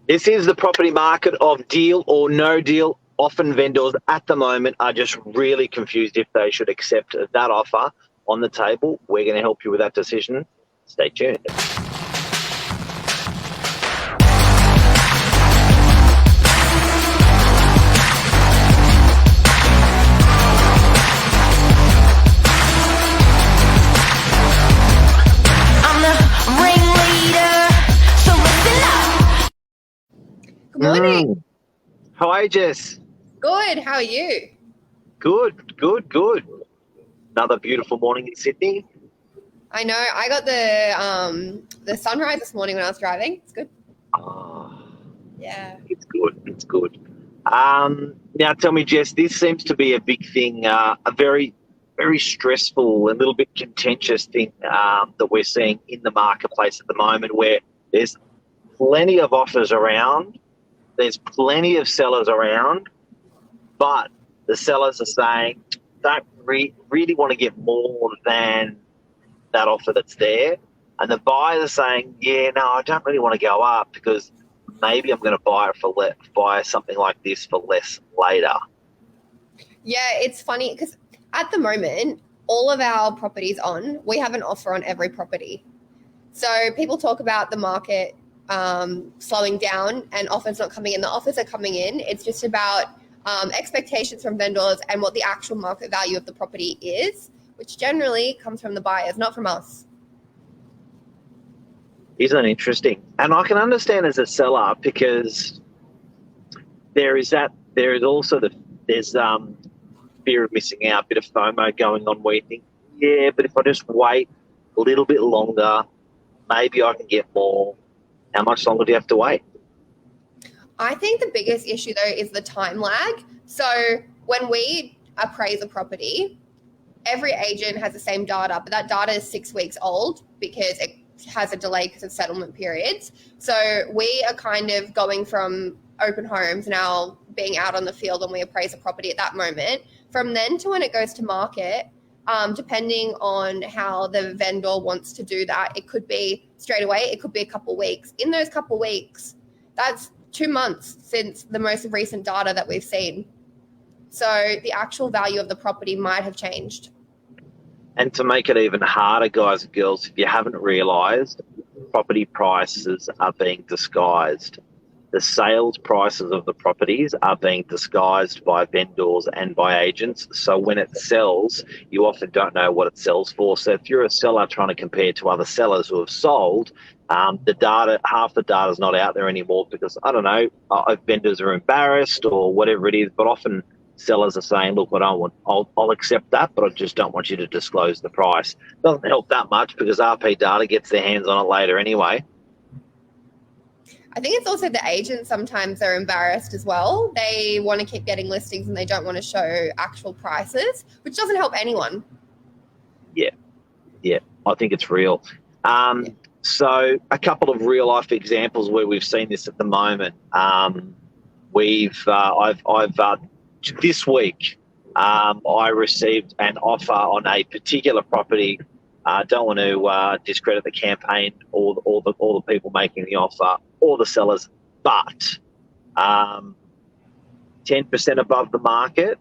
This is the property market of deal or no deal. Often vendors at the moment are just really confused if they should accept that offer on the table. We're going to help you with that decision. Stay tuned. Good morning. Hi, Jess. Good. How are you? Good. Another beautiful morning in Sydney. I know. I got the sunrise this morning when I was driving. It's good. Oh, Yeah. it's good. Now, tell me, Jess, this seems to be a big thing, a very, very stressful and a little bit contentious thing that we're seeing in the marketplace at the moment, where there's plenty of offers around, there's plenty of sellers around, but the sellers are saying, don't really want to get more than that offer that's there. And the buyers are saying, yeah, no, I don't really want to go up because maybe I'm going to buy something like this for less later. Yeah, it's funny because at the moment, all of our properties we have an offer on every property. So people talk about the market slowing down and offers not coming in. The offers are coming in. It's just about expectations from vendors and what the actual market value of the property is, which generally comes from the buyers, not from us. Isn't it interesting? And I can understand as a seller because there's also fear of missing out, a bit of FOMO going on where you think, yeah, but if I just wait a little bit longer, maybe I can get more. How much longer do you have to wait? I think the biggest issue, though, is the time lag. So when we appraise a property, every agent has the same data, but that data is 6 weeks old because it has a delay because of settlement periods. So we are kind of going from open homes now being out on the field when we appraise a property at that moment. From then to when it goes to market, depending on how the vendor wants to do that, it could be straight away, it could be a couple of weeks. In those couple of weeks, that's 2 months since the most recent data that we've seen. So the actual value of the property might have changed. And to make it even harder, guys and girls, if you haven't realised, property prices are being disguised. The sales prices of the properties are being disguised by vendors and by agents. So when it sells, you often don't know what it sells for. So if you're a seller trying to compare to other sellers who have sold, half the data is not out there anymore because, I don't know, vendors are embarrassed or whatever it is, but often sellers are saying, look, I'll accept that, but I just don't want you to disclose the price. Doesn't help that much because RP Data gets their hands on it later anyway. I think it's also the agents sometimes are embarrassed as well. They want to keep getting listings and they don't want to show actual prices, which doesn't help anyone. Yeah, I think it's real. So a couple of real life examples where we've seen this at the moment. This week, I received an offer on a particular property. Don't want to discredit the campaign or the people making the offer or the sellers, but 10% above the market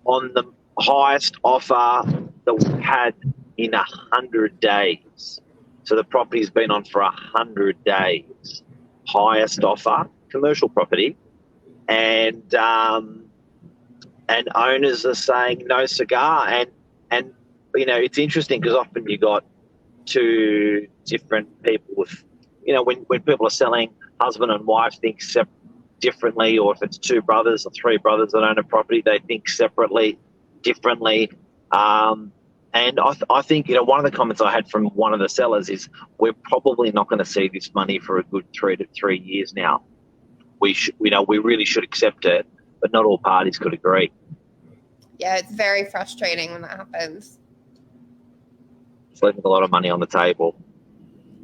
on the highest offer that we've had in 100 days. So the property's been on for 100 days. Highest offer, commercial property, and owners are saying no cigar, and you know, it's interesting because often you got two different people with, you know, when people are selling, husband and wife think differently, or if it's two brothers or three brothers that own a property, they think differently. And I think, you know, one of the comments I had from one of the sellers is we're probably not going to see this money for a good 3 years now. We really should accept it, but not all parties could agree. Yeah, it's very frustrating when that happens. It's leaving a lot of money on the table.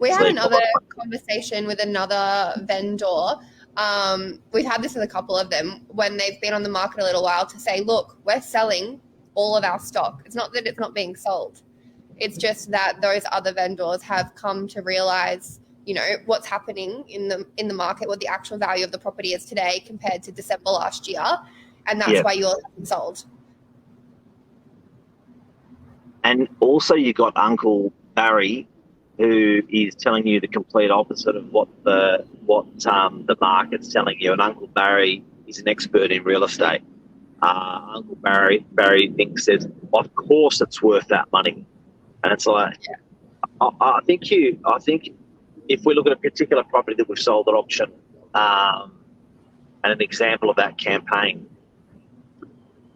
We had another conversation with another vendor. We've had this with a couple of them when they've been on the market a little while to say, look, we're selling all of our stock. It's not that it's not being sold. It's just that those other vendors have come to realize what's happening in the market, what the actual value of the property is today compared to December last year, and that's why yours hasn't sold. And also you got Uncle Barry, who is telling you the complete opposite of what the market's telling you. And Uncle Barry is an expert in real estate. Uncle Barry thinks says, of course it's worth that money. And it's like, I think if we look at a particular property that we've sold at auction, and an example of that campaign,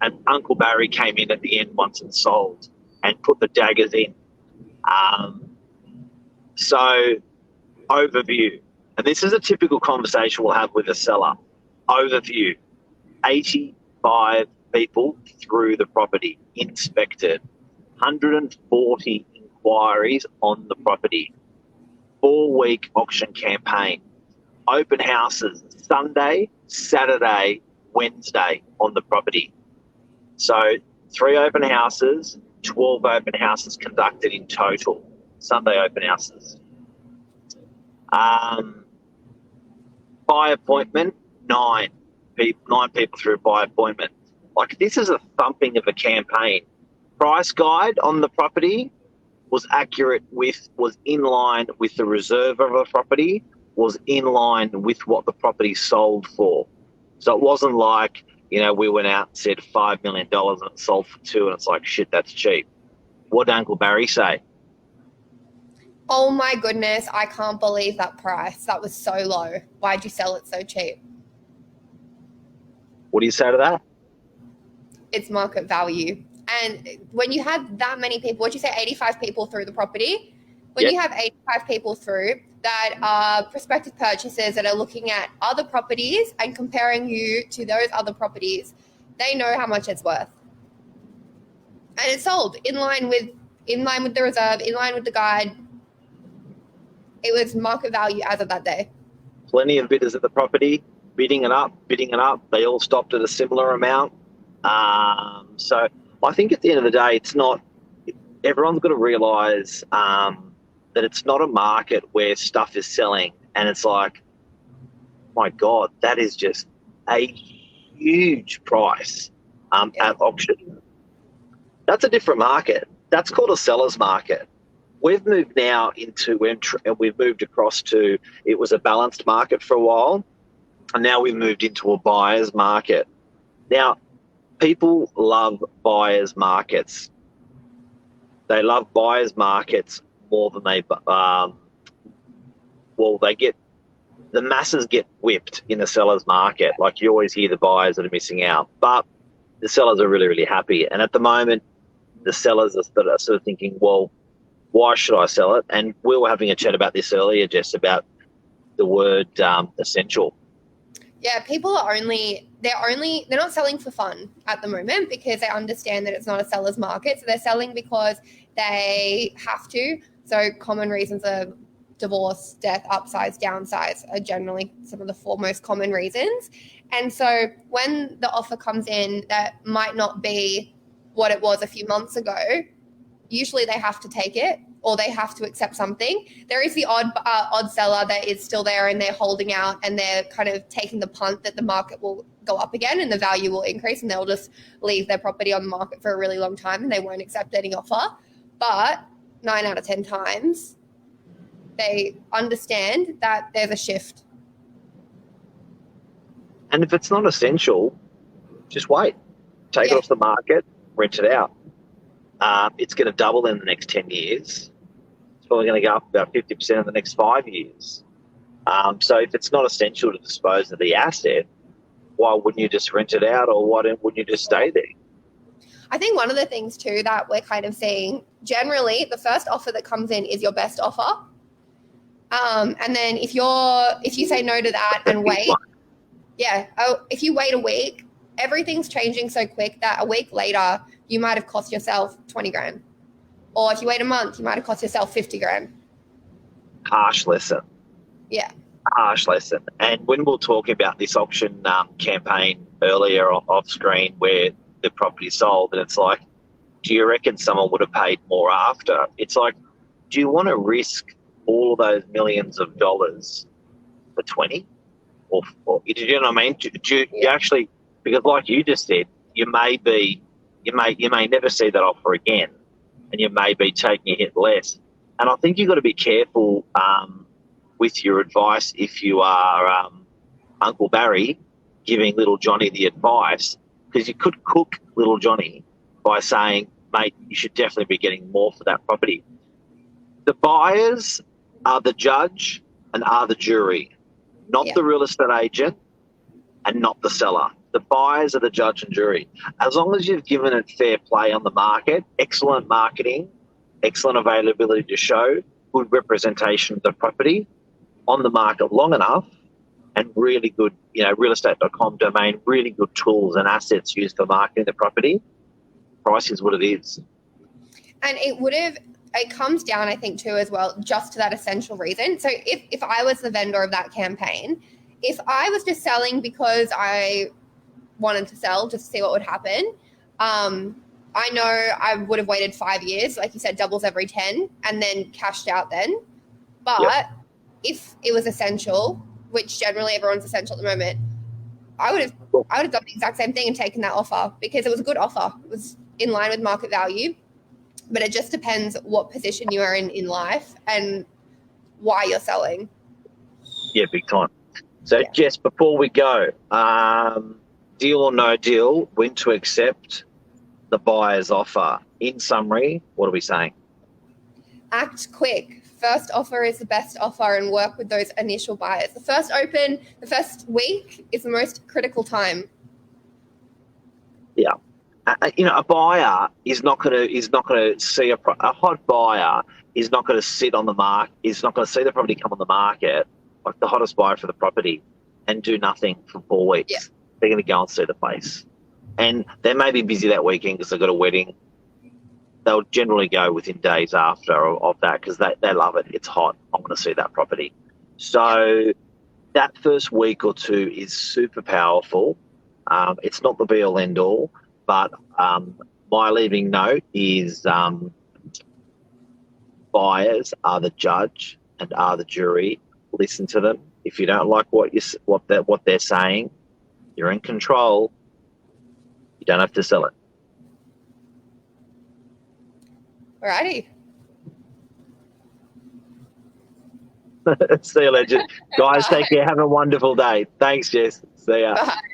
and Uncle Barry came in at the end once it's sold and put the daggers in. So, overview, and this is a typical conversation we'll have with a seller. Overview, 85 people through the property, inspected, 140 inquiries on the property, 4-week auction campaign, open houses Sunday, Saturday, Wednesday on the property. So 3 open houses, 12 open houses conducted in total. Sunday open houses. By appointment, 9 people through by appointment. Like, this is a thumping of a campaign. Price guide on the property was in line with the reserve of a property, was in line with what the property sold for. So it wasn't like, we went out and said $5 million and it sold for 2 and it's like, shit, that's cheap. What did Uncle Barry say? Oh my goodness, I can't believe that price. That was so low. Why'd you sell it so cheap? What do you say to that? It's market value. And when you have that many people, what'd you say, 85 people through the property? When you have 85 people through that are prospective purchasers that are looking at other properties and comparing you to those other properties, they know how much it's worth. And it's sold in line with the reserve, in line with the guide. It was market value as of that day. Plenty of bidders at the property, bidding it up. They all stopped at a similar amount. So I think at the end of the day, everyone's got to realise that it's not a market where stuff is selling and it's like, my God, that is just a huge price at auction. That's a different market. That's called a seller's market. We've moved now we've moved across to, it was a balanced market for a while, and now we've moved into a buyer's market. Now, people love buyer's markets. They love buyer's markets more than the masses get whipped in the seller's market. Like, you always hear the buyers that are missing out, but the sellers are really, really happy. And at the moment, the sellers are sort of thinking, well, why should I sell it? And we were having a chat about this earlier, Jess, about the word essential. Yeah, people are they're not selling for fun at the moment because they understand that it's not a seller's market. So they're selling because they have to. So common reasons are divorce, death, upsize, downsize are generally some of the 4 most common reasons. And so when the offer comes in that might not be what it was a few months ago, usually they have to take it or they have to accept something. There is the odd seller that is still there and they're holding out and they're kind of taking the punt that the market will go up again and the value will increase and they'll just leave their property on the market for a really long time and they won't accept any offer. But 9 out of 10 times, they understand that there's a shift. And if it's not essential, just wait. Take it off the market, rent it out. It's going to double in the next 10 years. It's probably going to go up about 50% in the next 5 years. So if it's not essential to dispose of the asset, why wouldn't you just rent it out, or why wouldn't you just stay there? I think one of the things too that we're kind of seeing, generally the first offer that comes in is your best offer. And then if you say no to that and wait, if you wait a week, everything's changing so quick that a week later you might have cost yourself 20 grand. Or if you wait a month, you might have cost yourself 50 grand. Harsh lesson. Yeah. Harsh lesson. And when we were talking about this auction campaign earlier off screen where the property sold, and it's like, do you reckon someone would have paid more after? It's like, do you want to risk all of those millions of dollars for 20? Or do you know what I mean? You actually, because like you just said, you may never see that offer again, and you may be taking a hit less. And I think you've got to be careful with your advice if you are Uncle Barry giving little Johnny the advice, because you could cook little Johnny by saying, mate, you should definitely be getting more for that property. The buyers are the judge and are the jury, not the real estate agent and not the seller. The buyers are the judge and jury. As long as you've given it fair play on the market, excellent marketing, excellent availability to show, good representation of the property on the market long enough, and really good, realestate.com domain, really good tools and assets used for marketing the property, price is what it is. And it comes down, I think, too, as well, just to that essential reason. So if I was the vendor of that campaign, if I was just selling because I wanted to sell just to see what would happen, I know I would have waited 5 years, like you said, doubles every 10, and then cashed out then. But if it was essential, which generally everyone's essential at the moment, I would have done the exact same thing and taken that offer, because it was a good offer. It was in line with market value. But it just depends what position you are in life and why you're selling. Yeah, big time. So, Jess, before we go, deal or no deal, when to accept the buyer's offer. In summary, what are we saying? Act quick. First offer is the best offer, and work with those initial buyers. The first week is the most critical time. Yeah. A buyer is not going to see a hot buyer is not going to sit on the market, is not going to see the property come on the market, like the hottest buyer for the property, and do nothing for 4 weeks. Yeah. They're going to go and see the place. And they may be busy that weekend because they've got a wedding. They'll generally go within days after of that, because they love it. It's hot. I'm going to see that property. So that first week or two is super powerful. It's not the be-all, end-all. But my leaving note is buyers are the judge and are the jury. Listen to them. If you don't like what they're saying, you're in control. You don't have to sell it. Alrighty. See you, legend. Guys, take care. Have a wonderful day. Thanks, Jess. See ya. Bye.